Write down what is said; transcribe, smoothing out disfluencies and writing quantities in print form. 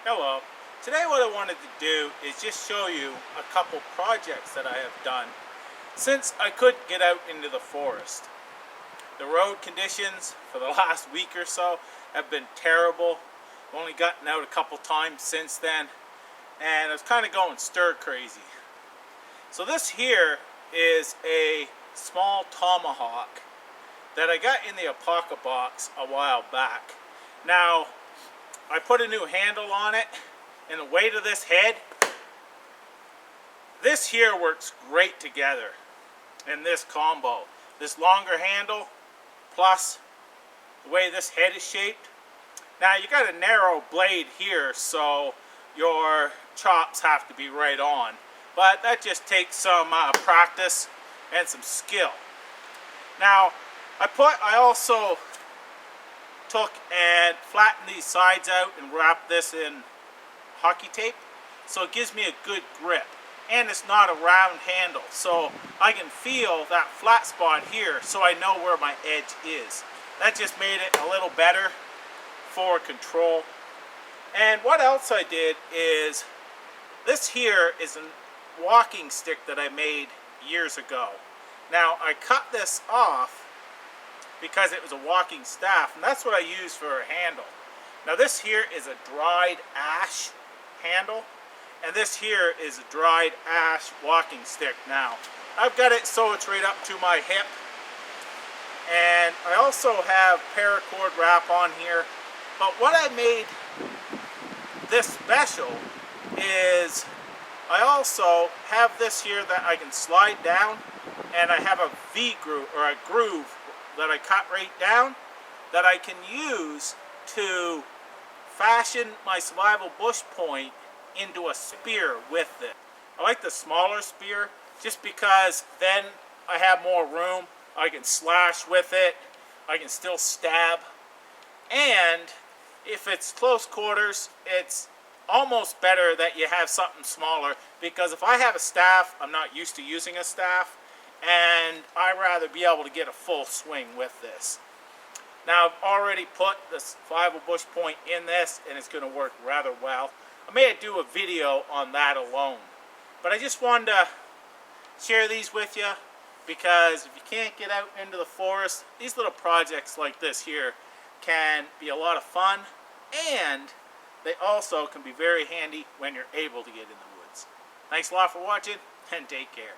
Hello. Today what I wanted to do is just show you a couple projects that I have done since I couldn't get out into the forest. The road conditions for the last week or so have been terrible. I've only gotten out a couple times since then, and I was kind of going stir crazy. So this here is a small Tomahawk that I got in the Alpaca box a while back. Now, I put a new handle on it, and the weight of this head, this here works great together in this combo. This longer handle plus the way this head is shaped. Now you got a narrow blade here, so your chops have to be right on, but that just takes some practice and some skill. Now I also took and flattened these sides out and wrapped this in hockey tape, so it gives me a good grip, and it's not a round handle, so I can feel that flat spot here, so I know where my edge is. That just made it a little better for control. And what else I did is, this here is a walking stick that I made years ago. Now I cut this off because it was a walking staff, and that's what I use for a handle. Now this here is a dried ash handle, and this here is a dried ash walking stick. Now I've got it so it's right up to my hip, and I also have paracord wrap on here. But what I made this special is I also have this here that I can slide down, and I have a V-groove, or a groove that I cut right down, that I can use to fashion my survival bush point into a spear with it. I like the smaller spear just because then I have more room. I can slash with it, I can still stab, and if it's close quarters, it's almost better that you have something smaller, because if I have a staff, I'm not used to using a staff, and I'd rather be able to get a full swing with this. Now I've already put the survival bush point in this, and it's going to work rather well. I may do a video on that alone, but I just wanted to share these with you, because if you can't get out into the forest, these little projects like this here can be a lot of fun, and they also can be very handy when you're able to get in the woods. Thanks a lot for watching, and take care.